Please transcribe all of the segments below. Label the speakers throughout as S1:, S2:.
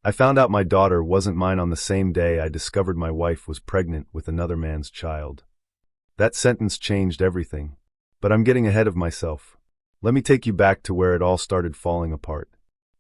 S1: I found out my daughter wasn't mine on the same day I discovered my wife was pregnant with another man's child. That sentence changed everything. But I'm getting ahead of myself. Let me take you back to where it all started falling apart.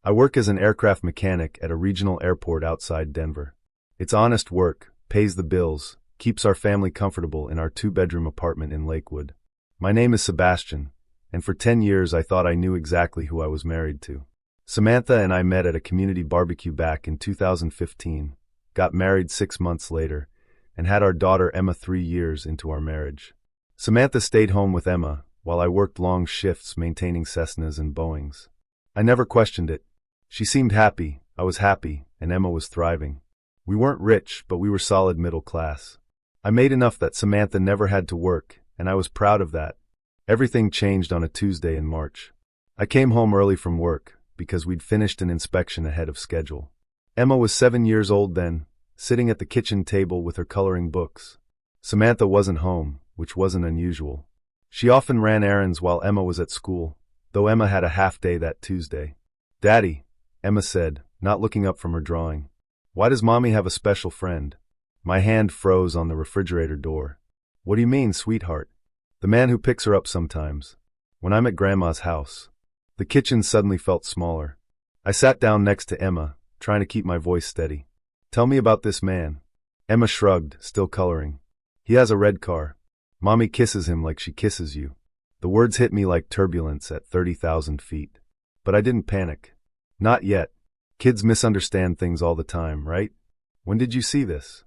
S1: I work as an aircraft mechanic at a regional airport outside Denver. It's honest work, pays the bills, keeps our family comfortable in our 2-bedroom apartment in Lakewood. My name is Sebastian, and for 10 years I thought I knew exactly who I was married to. Samantha and I met at a community barbecue back in 2015, got married 6 months later, and had our daughter Emma 3 years into our marriage. Samantha stayed home with Emma, while I worked long shifts maintaining Cessnas and Boeings. I never questioned it. She seemed happy, I was happy, and Emma was thriving. We weren't rich, but we were solid middle class. I made enough that Samantha never had to work, and I was proud of that. Everything changed on a Tuesday in March. I came home early from work, because we'd finished an inspection ahead of schedule. Emma was 7 years old then, sitting at the kitchen table with her coloring books. Samantha wasn't home, which wasn't unusual. She often ran errands while Emma was at school, though Emma had a half day that Tuesday. "Daddy," Emma said, not looking up from her drawing. "Why does Mommy have a special friend?" My hand froze on the refrigerator door. "What do you mean, sweetheart?" "The man who picks her up sometimes. When I'm at Grandma's house." The kitchen suddenly felt smaller. I sat down next to Emma, trying to keep my voice steady. "Tell me about this man." Emma shrugged, still coloring. "He has a red car. Mommy kisses him like she kisses you." The words hit me like turbulence at 30,000 feet. But I didn't panic. Not yet. Kids misunderstand things all the time, right? "When did you see this?"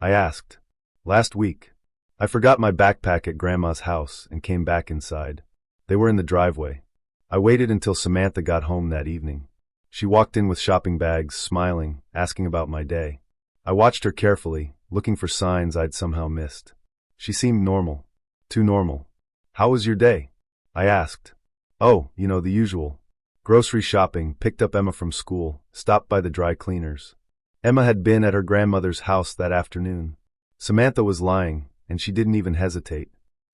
S1: I asked. "Last week. I forgot my backpack at Grandma's house and came back inside. They were in the driveway. I waited until Samantha got home that evening. She walked in with shopping bags, smiling, asking about my day. I watched her carefully, looking for signs I'd somehow missed. She seemed normal. Too normal. "How was your day?" I asked. "Oh, the usual. Grocery shopping, picked up Emma from school, stopped by the dry cleaners." Emma had been at her grandmother's house that afternoon. Samantha was lying, and she didn't even hesitate.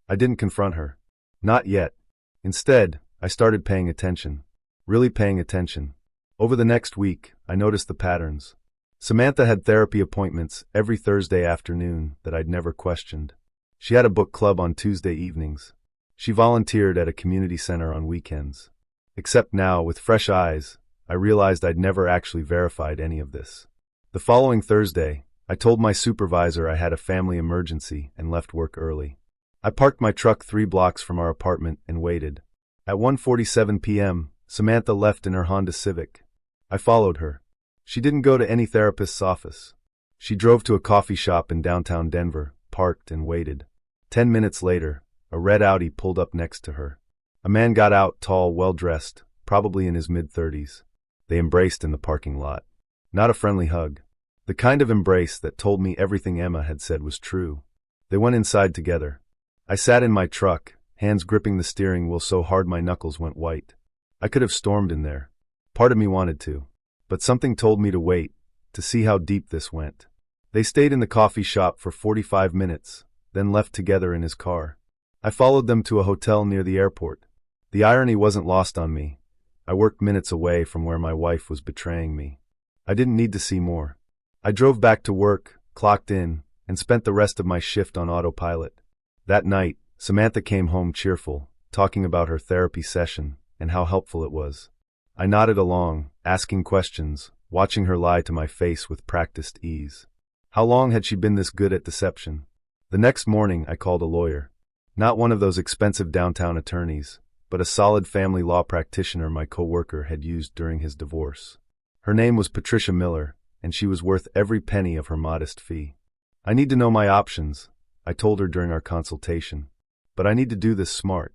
S1: I didn't confront her. Not yet. Instead, I started paying attention. Really paying attention. Over the next week, I noticed the patterns. Samantha had therapy appointments every Thursday afternoon that I'd never questioned. She had a book club on Tuesday evenings. She volunteered at a community center on weekends. Except now, with fresh eyes, I realized I'd never actually verified any of this. The following Thursday, I told my supervisor I had a family emergency and left work early. I parked my truck 3 blocks from our apartment and waited. At 1:47 p.m., Samantha left in her Honda Civic. I followed her. She didn't go to any therapist's office. She drove to a coffee shop in downtown Denver, parked and waited. 10 minutes later, a red Audi pulled up next to her. A man got out, tall, well-dressed, probably in his mid-30s. They embraced in the parking lot. Not a friendly hug. The kind of embrace that told me everything Emma had said was true. They went inside together. I sat in my truck, hands gripping the steering wheel so hard my knuckles went white. I could have stormed in there. Part of me wanted to. But something told me to wait, to see how deep this went. They stayed in the coffee shop for 45 minutes, then left together in his car. I followed them to a hotel near the airport. The irony wasn't lost on me. I worked minutes away from where my wife was betraying me. I didn't need to see more. I drove back to work, clocked in, and spent the rest of my shift on autopilot. That night, Samantha came home cheerful, talking about her therapy session and how helpful it was. I nodded along, asking questions, watching her lie to my face with practiced ease. How long had she been this good at deception? The next morning, I called a lawyer. Not one of those expensive downtown attorneys, but a solid family law practitioner my coworker had used during his divorce. Her name was Patricia Miller, and she was worth every penny of her modest fee. "I need to know my options," I told her during our consultation. "But I need to do this smart."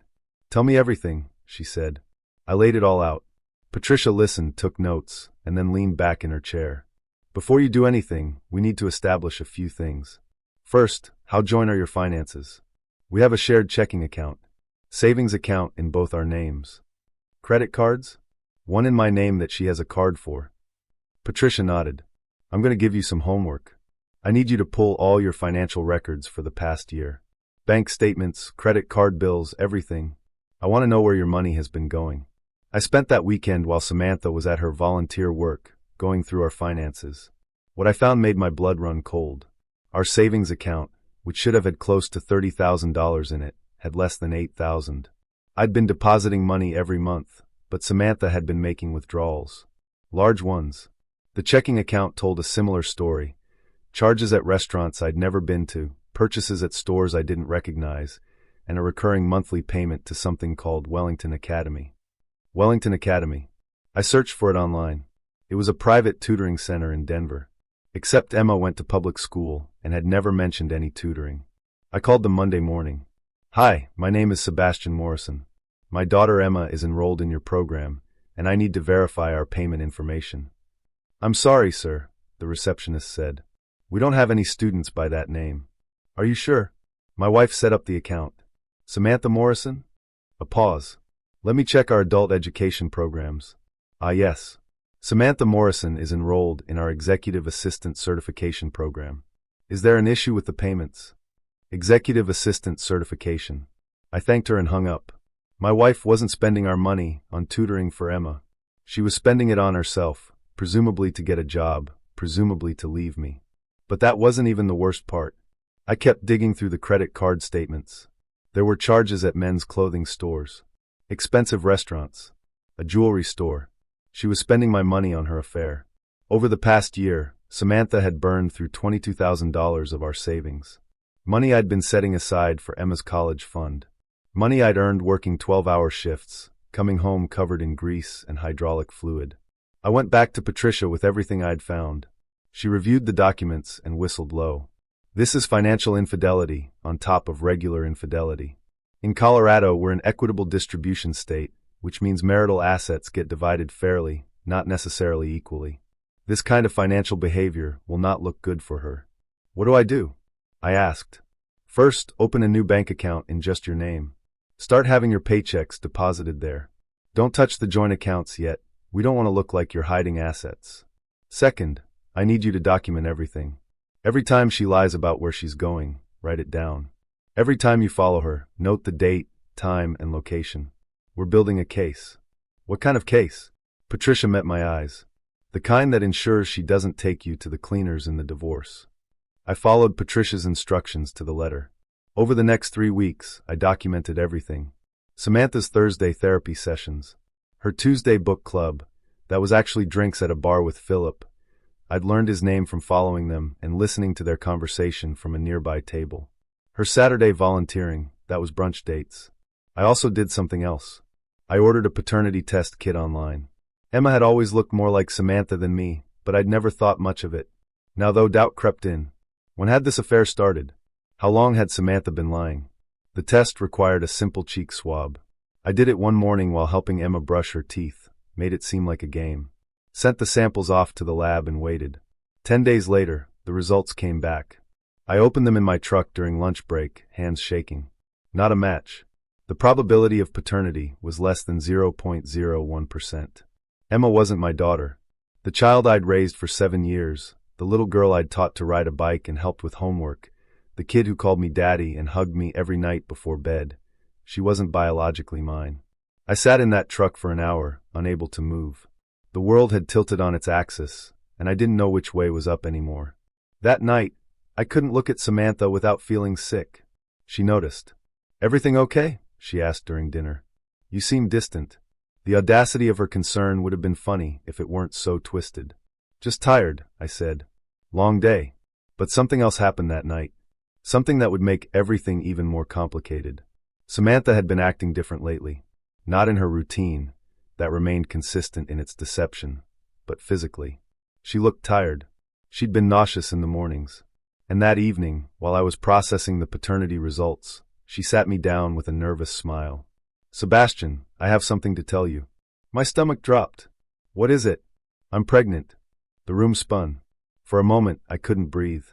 S1: "Tell me everything," she said. I laid it all out. Patricia listened, took notes, and then leaned back in her chair. "Before you do anything, we need to establish a few things. First, how joint are your finances? We have a shared checking account. Savings account in both our names. Credit cards? One in my name that she has a card for." Patricia nodded. "I'm going to give you some homework. I need you to pull all your financial records for the past year. Bank statements, credit card bills, everything. I want to know where your money has been going." I spent that weekend while Samantha was at her volunteer work, going through our finances. What I found made my blood run cold. Our savings account, which should have had close to $30,000 in it, had less than $8,000. I'd been depositing money every month, but Samantha had been making withdrawals. Large ones. The checking account told a similar story. Charges at restaurants I'd never been to, purchases at stores I didn't recognize, and a recurring monthly payment to something called Wellington Academy. Wellington Academy. I searched for it online. It was a private tutoring center in Denver. Except Emma went to public school and had never mentioned any tutoring. I called them Monday morning. "Hi, my name is Sebastian Morrison. My daughter Emma is enrolled in your program, and I need to verify our payment information." "I'm sorry, sir," the receptionist said. "We don't have any students by that name." "Are you sure?" "My wife set up the account." "Samantha Morrison?" A pause. "Let me check our adult education programs." "Ah, yes. Samantha Morrison is enrolled in our Executive Assistant Certification Program." "Is there an issue with the payments?" "Executive Assistant Certification." I thanked her and hung up. My wife wasn't spending our money on tutoring for Emma. She was spending it on herself, presumably to get a job, presumably to leave me. But that wasn't even the worst part. I kept digging through the credit card statements. There were charges at men's clothing stores, expensive restaurants, a jewelry store. She was spending my money on her affair. Over the past year, Samantha had burned through $22,000 of our savings. Money I'd been setting aside for Emma's college fund. Money I'd earned working 12-hour shifts, coming home covered in grease and hydraulic fluid. I went back to Patricia with everything I'd found. She reviewed the documents and whistled low. "This is financial infidelity on top of regular infidelity. In Colorado, we're an equitable distribution state, which means marital assets get divided fairly, not necessarily equally. This kind of financial behavior will not look good for her." "What do I do?" I asked. "First, open a new bank account in just your name. Start having your paychecks deposited there. Don't touch the joint accounts yet. We don't want to look like you're hiding assets. Second, I need you to document everything. Every time she lies about where she's going, write it down. Every time you follow her, note the date, time, and location. We're building a case." "What kind of case?" Patricia met my eyes. "The kind that ensures she doesn't take you to the cleaners in the divorce." I followed Patricia's instructions to the letter. Over the next 3 weeks, I documented everything. Samantha's Thursday therapy sessions. Her Tuesday book club. That was actually drinks at a bar with Philip. I'd learned his name from following them and listening to their conversation from a nearby table. Her Saturday volunteering. That was brunch dates. I also did something else. I ordered a paternity test kit online. Emma had always looked more like Samantha than me, but I'd never thought much of it. Now though doubt crept in. When had this affair started? How long had Samantha been lying? The test required a simple cheek swab. I did it one morning while helping Emma brush her teeth, made it seem like a game. Sent the samples off to the lab and waited. 10 days later, the results came back. I opened them in my truck during lunch break, hands shaking. Not a match. The probability of paternity was less than 0.01%. Emma wasn't my daughter. The child I'd raised for 7 years, the little girl I'd taught to ride a bike and helped with homework, the kid who called me daddy and hugged me every night before bed, she wasn't biologically mine. I sat in that truck for an hour, unable to move. The world had tilted on its axis, and I didn't know which way was up anymore. That night, I couldn't look at Samantha without feeling sick. She noticed. "Everything okay?" she asked during dinner. "You seem distant." The audacity of her concern would have been funny if it weren't so twisted. "Just tired," I said. "Long day." But something else happened that night. Something that would make everything even more complicated. Samantha had been acting different lately. Not in her routine, that remained consistent in its deception, but physically. She looked tired. She'd been nauseous in the mornings. And that evening, while I was processing the paternity results, she sat me down with a nervous smile. "Sebastian, I have something to tell you." My stomach dropped. "What is it?" "I'm pregnant." The room spun. For a moment, I couldn't breathe.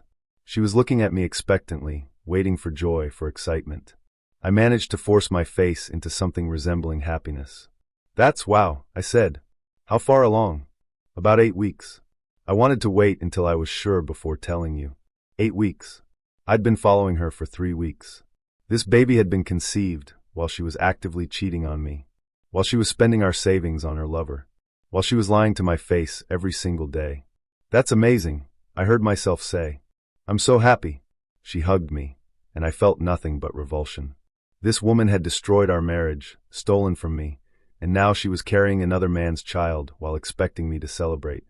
S1: She was looking at me expectantly, waiting for joy, for excitement. I managed to force my face into something resembling happiness. "That's wow," I said. "How far along?" "About 8 weeks. I wanted to wait until I was sure before telling you." 8 weeks. I'd been following her for 3 weeks. This baby had been conceived while she was actively cheating on me, while she was spending our savings on her lover. while she was lying to my face every single day. That's amazing, I heard myself say. I'm so happy. She hugged me, and I felt nothing but revulsion. This woman had destroyed our marriage, stolen from me, and now she was carrying another man's child while expecting me to celebrate.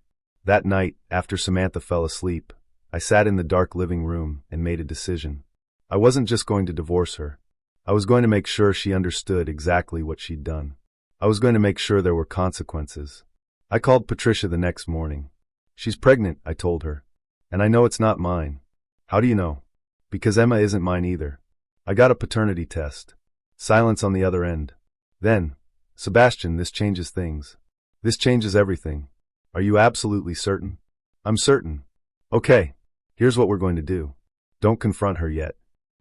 S1: That night, after Samantha fell asleep, I sat in the dark living room and made a decision. I wasn't just going to divorce her. I was going to make sure she understood exactly what she'd done. I was going to make sure there were consequences. I called Patricia the next morning. She's pregnant, I told her. And I know it's not mine. How do you know? Because Emma isn't mine either. I got a paternity test. Silence on the other end. Then, Sebastian, this changes things. This changes everything. Are you absolutely certain? I'm certain. Okay, here's what we're going to do. Don't confront her yet.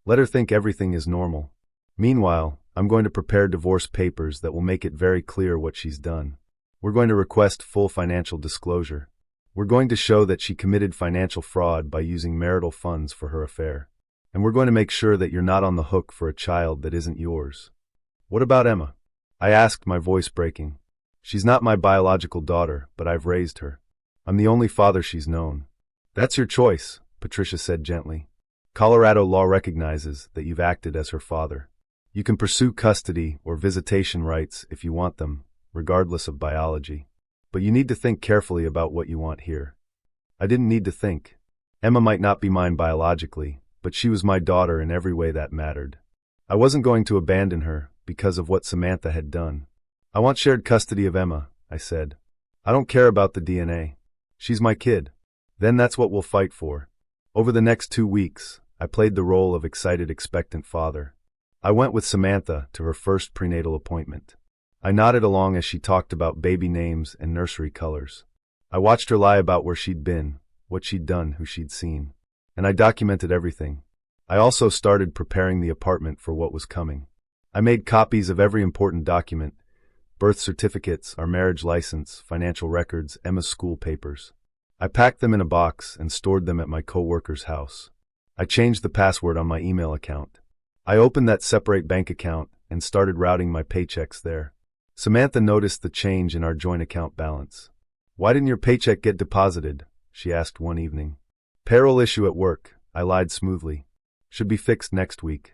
S1: Let her think everything is normal. Meanwhile, I'm going to prepare divorce papers that will make it very clear what she's done. We're going to request full financial disclosure. We're going to show that she committed financial fraud by using marital funds for her affair. And we're going to make sure that you're not on the hook for a child that isn't yours. What about Emma? I asked, my voice breaking. She's not my biological daughter, but I've raised her. I'm the only father she's known. That's your choice, Patricia said gently. Colorado law recognizes that you've acted as her father. You can pursue custody or visitation rights if you want them, regardless of biology. But you need to think carefully about what you want here. I didn't need to think. Emma might not be mine biologically, but she was my daughter in every way that mattered. I wasn't going to abandon her because of what Samantha had done. I want shared custody of Emma, I said. I don't care about the DNA. She's my kid. Then that's what we'll fight for. Over the next 2 weeks, I played the role of excited, expectant father. I went with Samantha to her first prenatal appointment. I nodded along as she talked about baby names and nursery colors. I watched her lie about where she'd been, what she'd done, who she'd seen. And I documented everything. I also started preparing the apartment for what was coming. I made copies of every important document: birth certificates, our marriage license, financial records, Emma's school papers. I packed them in a box and stored them at my co-worker's house. I changed the password on my email account. I opened that separate bank account and started routing my paychecks there. Samantha noticed the change in our joint account balance. Why didn't your paycheck get deposited? She asked one evening. Payroll issue at work, I lied smoothly. Should be fixed next week.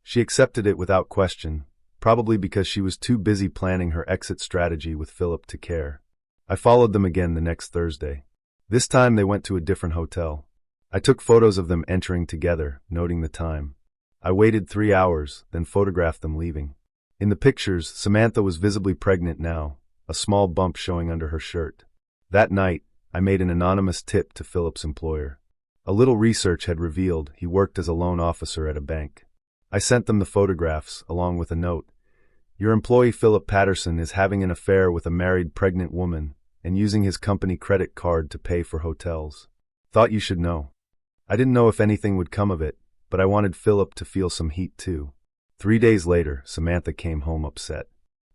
S1: She accepted it without question, probably because she was too busy planning her exit strategy with Philip to care. I followed them again the next Thursday. This time they went to a different hotel. I took photos of them entering together, noting the time. I waited 3 hours, then photographed them leaving. In the pictures, Samantha was visibly pregnant now, a small bump showing under her shirt. That night, I made an anonymous tip to Philip's employer. A little research had revealed he worked as a loan officer at a bank. I sent them the photographs, along with a note. Your employee Philip Patterson is having an affair with a married pregnant woman and using his company credit card to pay for hotels. Thought you should know. I didn't know if anything would come of it, but I wanted Philip to feel some heat too. 3 days later, Samantha came home upset.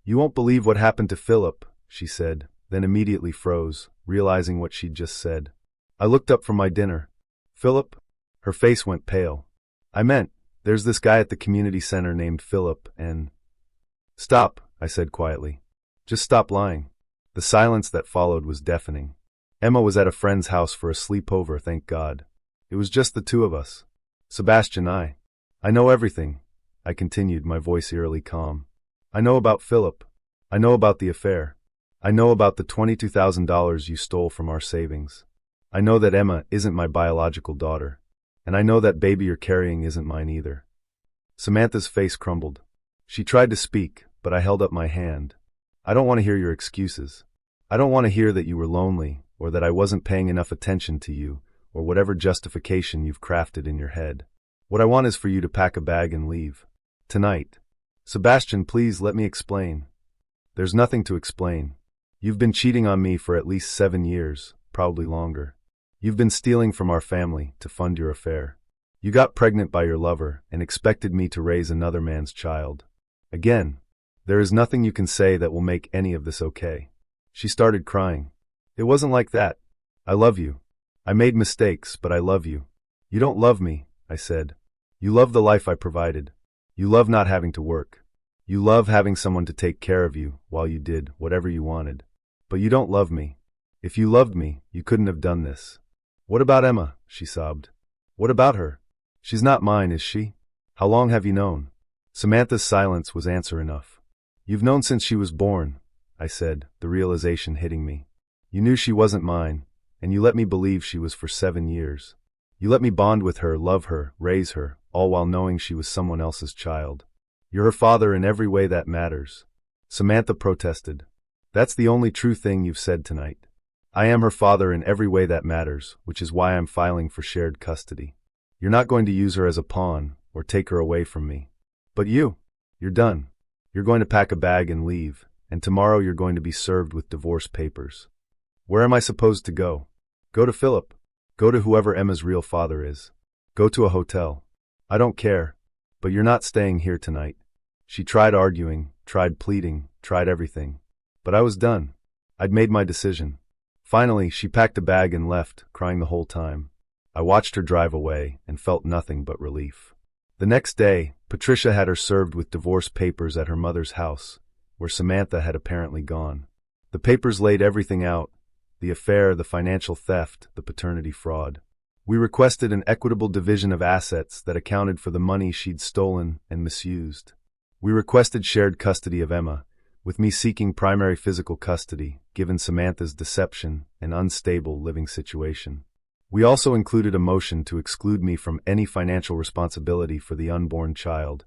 S1: You won't believe what happened to Philip, she said, then immediately froze, realizing what she'd just said. I looked up from my dinner. Philip? Her face went pale. I meant, there's this guy at the community center named Philip and... Stop, I said quietly. Just stop lying. The silence that followed was deafening. Emma was at a friend's house for a sleepover, thank God. It was just the two of us. Sebastian, I know everything, I continued, my voice eerily calm. I know about Philip. I know about the affair. I know about the $22,000 you stole from our savings. I know that Emma isn't my biological daughter. And I know that baby you're carrying isn't mine either. Samantha's face crumbled. She tried to speak, but I held up my hand. I don't want to hear your excuses. I don't want to hear that you were lonely, or that I wasn't paying enough attention to you, or whatever justification you've crafted in your head. What I want is for you to pack a bag and leave. Tonight. Sebastian, please let me explain. There's nothing to explain. You've been cheating on me for at least 7 years, probably longer. You've been stealing from our family to fund your affair. You got pregnant by your lover and expected me to raise another man's child. Again, there is nothing you can say that will make any of this okay. She started crying. It wasn't like that. I love you. I made mistakes, but I love you. You don't love me, I said. You love the life I provided. You love not having to work. You love having someone to take care of you while you did whatever you wanted. But you don't love me. If you loved me, you couldn't have done this. What about Emma? She sobbed. What about her? She's not mine, is she? How long have you known? Samantha's silence was answer enough. You've known since she was born, I said, the realization hitting me. You knew she wasn't mine, and you let me believe she was for 7 years. You let me bond with her, love her, raise her, all while knowing she was someone else's child. You're her father in every way that matters. Samantha protested. That's the only true thing you've said tonight. I am her father in every way that matters, which is why I'm filing for shared custody. You're not going to use her as a pawn or take her away from me. But you're done. You're going to pack a bag and leave, and tomorrow you're going to be served with divorce papers. Where am I supposed to go? Go to Philip. Go to whoever Emma's real father is. Go to a hotel. I don't care. But you're not staying here tonight. She tried arguing, tried pleading, tried everything. But I was done. I'd made my decision. Finally, she packed a bag and left, crying the whole time. I watched her drive away and felt nothing but relief. The next day, Patricia had her served with divorce papers at her mother's house, where Samantha had apparently gone. The papers laid everything out: the affair, the financial theft, the paternity fraud. We requested an equitable division of assets that accounted for the money she'd stolen and misused. We requested shared custody of Emma, with me seeking primary physical custody, given Samantha's deception and unstable living situation. We also included a motion to exclude me from any financial responsibility for the unborn child,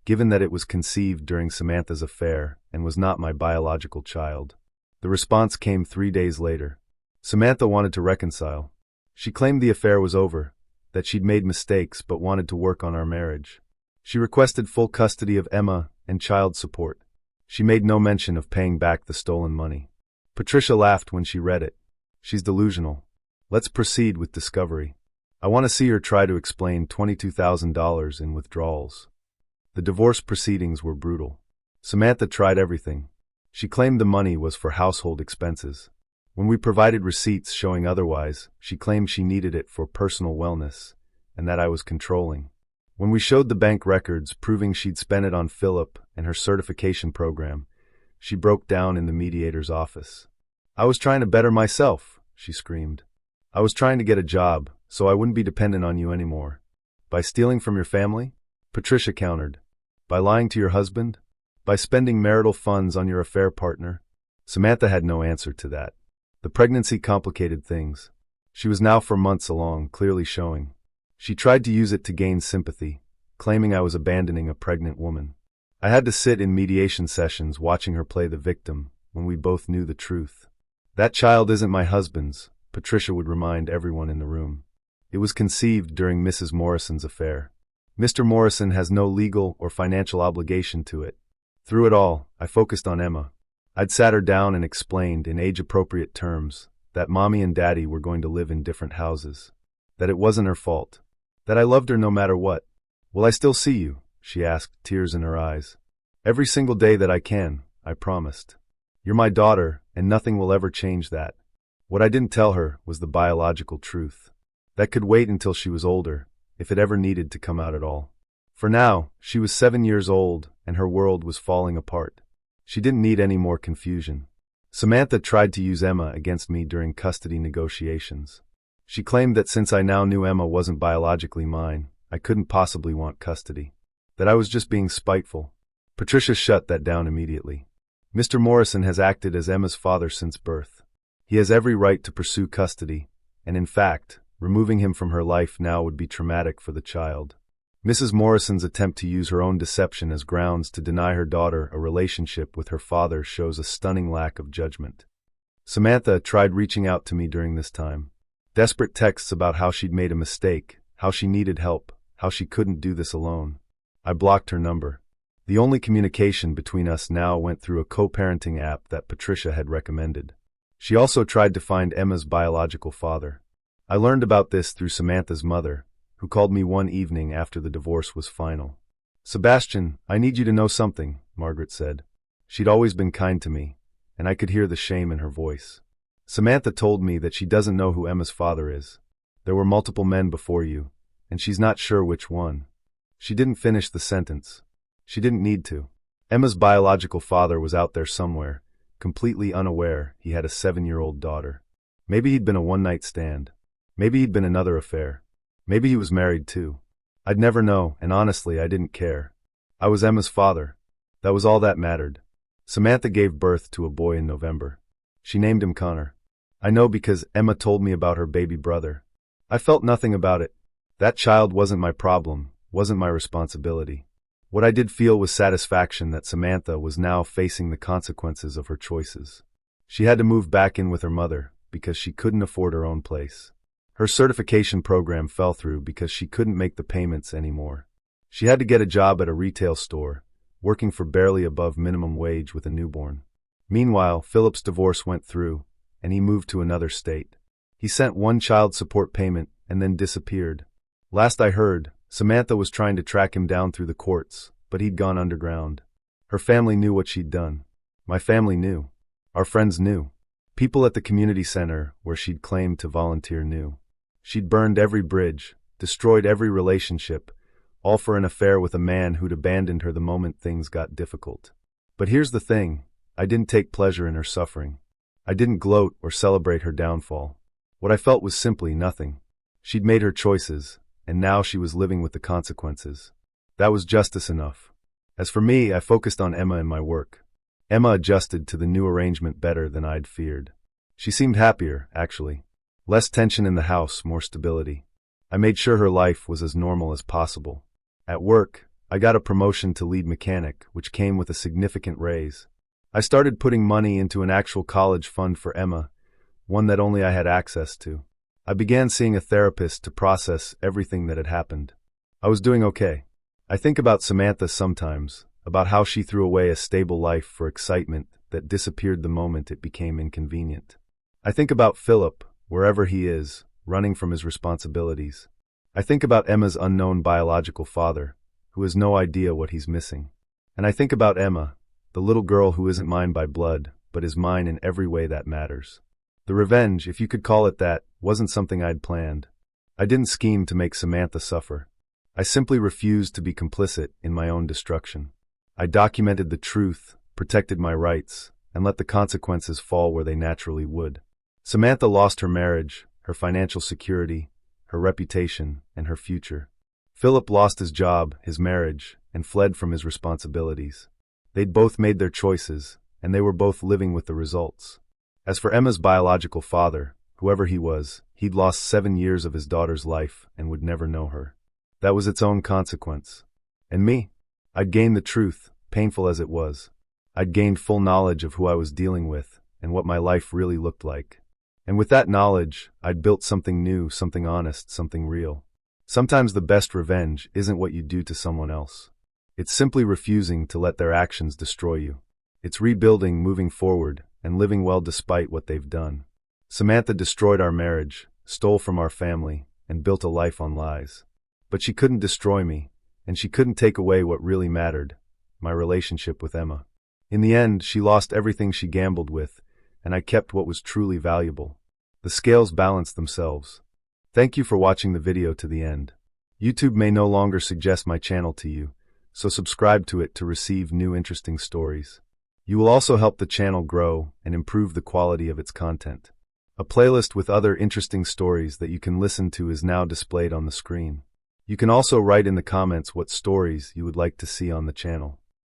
S1: given that it was conceived during Samantha's affair and was not my biological child. The response came 3 days later. Samantha wanted to reconcile. She claimed the affair was over, that she'd made mistakes but wanted to work on our marriage. She requested full custody of Emma and child support. She made no mention of paying back the stolen money. Patricia laughed when she read it. She's delusional. Let's proceed with discovery. I want to see her try to explain $22,000 in withdrawals. The divorce proceedings were brutal. Samantha tried everything. She claimed the money was for household expenses. When we provided receipts showing otherwise, she claimed she needed it for personal wellness, and that I was controlling. When we showed the bank records proving she'd spent it on Philip and her certification program, she broke down in the mediator's office. I was trying to better myself, she screamed. I was trying to get a job, so I wouldn't be dependent on you anymore. By stealing from your family? Patricia countered. By lying to your husband? By spending marital funds on your affair partner? Samantha had no answer to that. The pregnancy complicated things. She was now 4 months along, clearly showing. She tried to use it to gain sympathy, claiming I was abandoning a pregnant woman. I had to sit in mediation sessions watching her play the victim when we both knew the truth. That child isn't my husband's, Patricia would remind everyone in the room. It was conceived during Mrs. Morrison's affair. Mr. Morrison has no legal or financial obligation to it. Through it all, I focused on Emma. I'd sat her down and explained in age-appropriate terms that Mommy and Daddy were going to live in different houses, that it wasn't her fault, that I loved her no matter what. Will I still see you? She asked, tears in her eyes. Every single day that I can, I promised. You're my daughter, and nothing will ever change that. What I didn't tell her was the biological truth. That could wait until she was older, if it ever needed to come out at all. For now, she was 7 years old, and her world was falling apart. She didn't need any more confusion. Samantha tried to use Emma against me during custody negotiations. She claimed that since I now knew Emma wasn't biologically mine, I couldn't possibly want custody. That I was just being spiteful. Patricia shut that down immediately. Mr. Morrison has acted as Emma's father since birth. He has every right to pursue custody, and in fact, removing him from her life now would be traumatic for the child. Mrs. Morrison's attempt to use her own deception as grounds to deny her daughter a relationship with her father shows a stunning lack of judgment. Samantha tried reaching out to me during this time. Desperate texts about how she'd made a mistake, how she needed help, how she couldn't do this alone. I blocked her number. The only communication between us now went through a co-parenting app that Patricia had recommended. She also tried to find Emma's biological father. I learned about this through Samantha's mother, who called me one evening after the divorce was final. Sebastian, I need you to know something, Margaret said. She'd always been kind to me, and I could hear the shame in her voice. Samantha told me that she doesn't know who Emma's father is. There were multiple men before you, and she's not sure which one. She didn't finish the sentence. She didn't need to. Emma's biological father was out there somewhere, completely unaware he had a 7-year-old daughter. Maybe he'd been a one-night stand. Maybe he'd been another affair. Maybe he was married too. I'd never know, and honestly, I didn't care. I was Emma's father. That was all that mattered. Samantha gave birth to a boy in November. She named him Connor. I know because Emma told me about her baby brother. I felt nothing about it. That child wasn't my problem, wasn't my responsibility. What I did feel was satisfaction that Samantha was now facing the consequences of her choices. She had to move back in with her mother because she couldn't afford her own place. Her certification program fell through because she couldn't make the payments anymore. She had to get a job at a retail store, working for barely above minimum wage with a newborn. Meanwhile, Philip's divorce went through, and he moved to another state. He sent one child support payment and then disappeared. Last I heard, Samantha was trying to track him down through the courts, but he'd gone underground. Her family knew what she'd done. My family knew. Our friends knew. People at the community center where she'd claimed to volunteer knew. She'd burned every bridge, destroyed every relationship, all for an affair with a man who'd abandoned her the moment things got difficult. But here's the thing, I didn't take pleasure in her suffering. I didn't gloat or celebrate her downfall. What I felt was simply nothing. She'd made her choices, and now she was living with the consequences. That was justice enough. As for me, I focused on Emma and my work. Emma adjusted to the new arrangement better than I'd feared. She seemed happier, actually. Less tension in the house, more stability. I made sure her life was as normal as possible. At work, I got a promotion to lead mechanic, which came with a significant raise. I started putting money into an actual college fund for Emma, one that only I had access to. I began seeing a therapist to process everything that had happened. I was doing okay. I think about Samantha sometimes, about how she threw away a stable life for excitement that disappeared the moment it became inconvenient. I think about Philip, wherever he is, running from his responsibilities. I think about Emma's unknown biological father, who has no idea what he's missing. And I think about Emma, the little girl who isn't mine by blood, but is mine in every way that matters. The revenge, if you could call it that, wasn't something I'd planned. I didn't scheme to make Samantha suffer. I simply refused to be complicit in my own destruction. I documented the truth, protected my rights, and let the consequences fall where they naturally would. Samantha lost her marriage, her financial security, her reputation, and her future. Philip lost his job, his marriage, and fled from his responsibilities. They'd both made their choices, and they were both living with the results. As for Emma's biological father, whoever he was, he'd lost 7 years of his daughter's life and would never know her. That was its own consequence. And me? I'd gained the truth, painful as it was. I'd gained full knowledge of who I was dealing with and what my life really looked like. And with that knowledge, I'd built something new, something honest, something real. Sometimes the best revenge isn't what you do to someone else. It's simply refusing to let their actions destroy you. It's rebuilding, moving forward, and living well despite what they've done. Samantha destroyed our marriage, stole from our family, and built a life on lies. But she couldn't destroy me, and she couldn't take away what really mattered, my relationship with Emma. In the end, she lost everything she gambled with, and I kept what was truly valuable. The scales balanced themselves. Thank you for watching the video to the end. YouTube may no longer suggest my channel to you, so subscribe to it to receive new interesting stories. You will also help the channel grow and improve the quality of its content. A playlist with other interesting stories that you can listen to is now displayed on the screen. You can also write in the comments what stories you would like to see on the channel.